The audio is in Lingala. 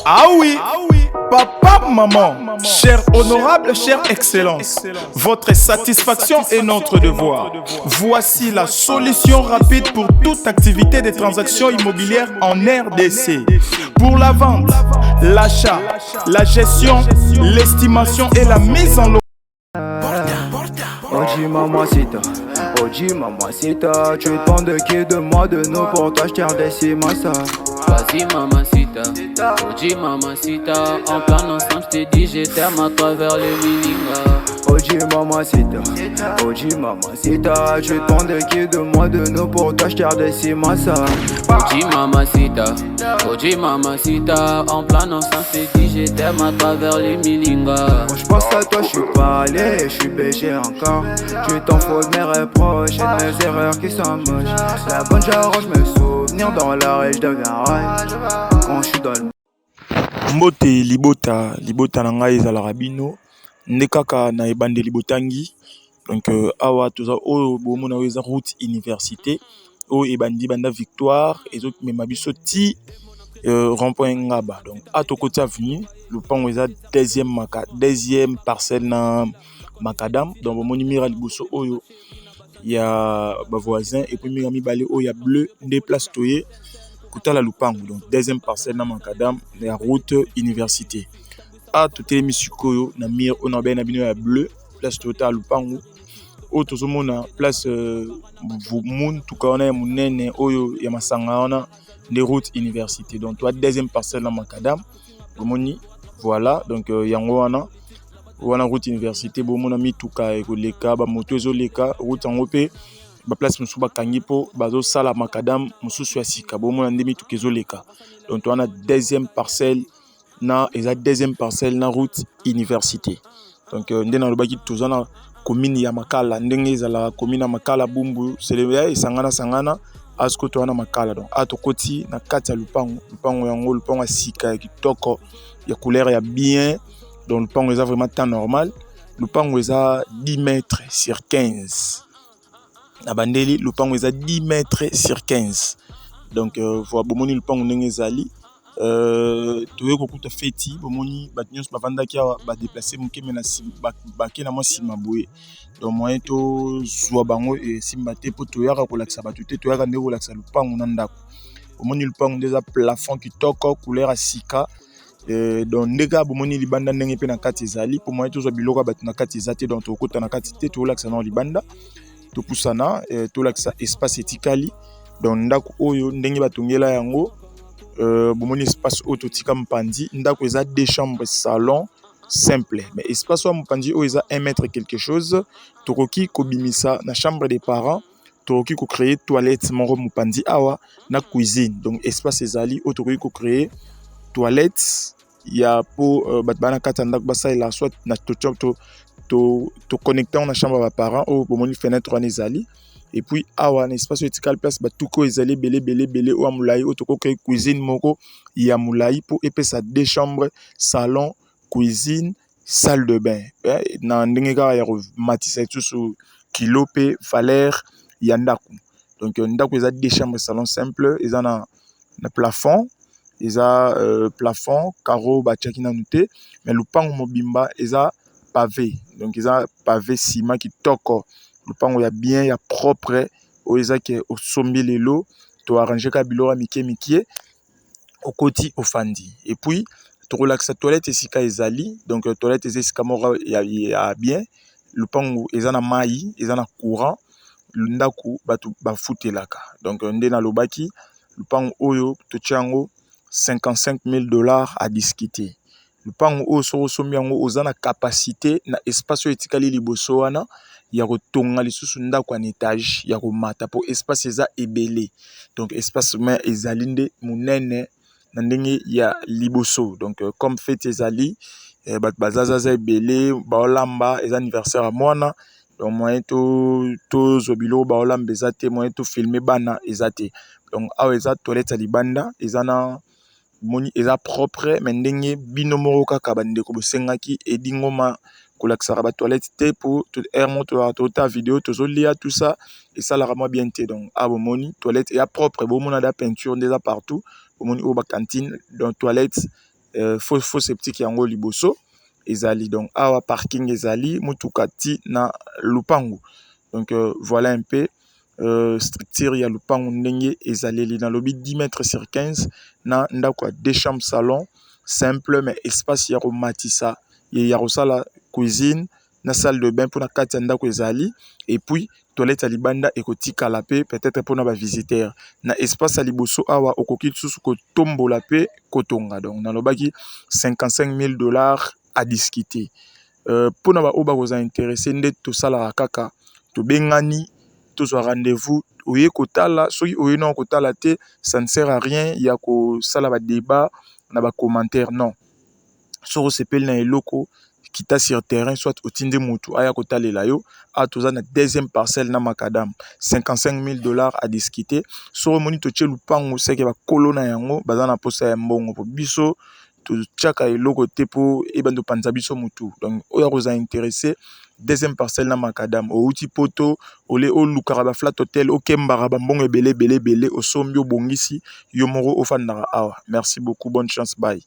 Ah oui, papa, maman, cher honorable, chère excellence, votre satisfaction est notre devoir. Voici la solution rapide pour toute activité de transaction immobilière en RDC. Pour la vente, l'achat, la gestion, l'estimation et la mise en location. Oji mamacita, Oji mamacita, tu demandes de qui, de moi, de nous, pour toi je redescends ma ça. Vas-y mamacita, Oji mamacita, en plan ensemble je t'ai dit je t'aime à travers les miningas. Oji mamacita, Oji mamacita, tu demandes de qui, de moi, de nous, pour toi je redescends ma ça. Oji mamacita, en plan ensemble je t'ai dit je t'aime à travers les miningas. Quand je pense à toi je suis pas allé, je suis péché encore. Tu t'en fous de mes reproches et de mes erreurs qui sont moches. La bonne j'arrange mes souvenirs dans la je deviens rage quand je suis dans le Mbote libota na ngai ezalaka bino nde kaka na ebande libotangi. Donc awa toza oyo bomona oyo eza route université oyo ebandi banda victoire ezomema biso ti rond-point ngaba. Donc atokoti avenue lopango eza deuxième parcelle na Macadam. Donc bomoni mira liboso oyo ya bavoisin et puis mira mibale oyo ya bleu nde place toye kutala lupango. Donc deuxième parcelle na Macadam la route université. A tout est misikoyo na mire on a bien abino ya bleu place total lupango. O tozomona place moun tuka ona ya munene oyo ya masanga ona de route université. Donc toi deuxième parcelle na Macadam bomoni voilà. Donc yango wana route université bomona mituka ekoleka ba moto ezoleka route yango pe ba place musu bakangi po bazo sala Macadam mususu ya sika bomona nde mituka ezoleka. Donc on a deuxième parcelle na route université. Donc nde na lobaki tozana commune ya Makala ndenge ezala commune ya Makala bumbu célébrer sangana asko to wana Makala. Donc atokoti na kati ya lupango yango lupango ya sika ya kitoko ya couleur ya bien. Donc lupango eza vraiment temps normal. Lupango eza 10 mètres sur 15. Na bandeli lupango eza 10 mètres sur 15. Donc voilà bomoni lupango ndenge ezali toye kokuta feti bomoni bato nyonso bavandaki awa badeplace moke mena bake na mwa nsima boye. Donc moyen tozwa bango esimba te mpo toyaka kolakisa bato te toyaka nde kolakisa lupango na ndako. Bomoni lupango nde eza plafond kitoko couleur ya sika. Donc ndeka bomoni libanda ndenge mpe na kati ezali mpo moyen tozwa biloko ya bato na kati eza te. Donc tokota na kati te tolakisa na libanda topusana tolakisa espace etikali. Donc ndako oyo ndenge batongela yango bomoni espace oyo totika mpandi ndako eza 2 chambres salon simple. Mais espace oyo mpandi oyo eza 1 mètre quelque chose tokoki kobimisa na chambre des parents tokoki ko créer toilette moko mpandi awa na cuisine. Donc espace ezali oyo tokoki ko créer toilette ya po bato bana kati ndako basalela soit na to connecter na chambre ba parents oyo bomoni fenêtre wana ezali. Et puis awa na espace etikal place batuko ezali belé o amulai o toko créer cuisine moko ya mulai po epesa 2 chambres salon cuisine salle de bain na ndenge ka ya matisa tusu kilo pe valeur ya ndako. Donc ndako eza 2 chambres salon simple eza na plafond eza plafond carreau batiaki na noté. Mais lupango mobimba eza pavé. Donc eza pavé ciment kitoko. Lupango ya bien ya propre oeza ke osombi lelo to arranger ka bilora mikie okoti ofandi. Et puis to relaxa toilette esika ezali. Donc toilette esika moko ya bien. Lupango eza na mai eza na courant ndako batu bafutelaka. Donc nde na lobaki lupango oyo to tiango $55,000 à discuter. Lupango oyo so sombi yango oza na capacité na espace etikali liboso wana ya kotonga lisusu ndako en étage ya komata po espace eza ebele. Donc espace mais ezali nde munene na ndenge ya liboso. Donc comme fête ezali bato bazaza ebele baolamba eza anniversaire à mwana. Donc moyen to zobilo baolamba eza te moyen to filmer bana eza te. Donc awa eza toilette ya libanda eza na moni eza propre mais ndenge bino moko kaka bandeko bosengaki edingoma kolakisaka ba toilette te pour air moto ta vidéo tozolia tout ça et ça la vraiment bien te. Donc bomoni toilette ya propre bomona da peinture déjà partout bomoni o ba cantine donc toilette faux septique yango liboso ezali. Donc awa parking ezali mutuka ti na lupangu. Donc voilà un peu structure ya lupangu ndenge ezaleli na lobi 10 mètres sur 15 na ndako ya 2 chambres salon simple mais espace ya komatisa ya kosala cuisine na salle de bain pour na kati ya ndako ezali, et puis toilette ya libanda ekotikala pe peut-être pour na ba visiteurs na espace ya liboso awa okoki susu kotombola pe kotonga. Donc na lobaki $55,000 à discuter. Pour na ba oba koza intéressé nde to sala kaka to bengani to so rendez-vous oye kotala soki oye non kotala te, ça ne sert à rien ya ko sala ba débat na ba commentaire, non. Soko sepeli na eloko kita sur terrain soit otinde mutu aya kotalela yo a toza na deuxième parcelle na makadam $55,000 à discuter. Soko moni to tche lupango seke ba kolo na yango baza na posa ya mbongo po biso to tchaka eloko te po ebando panza biso mutu. Donc oya koza intéressé deuxième parcelle na makadam o uti poto ole o lukara ba flat hotel o kembara ba mbongo ebele belé o sombi o bongisi yo moko ofandaka awa. Merci beaucoup, bonne chance, bye.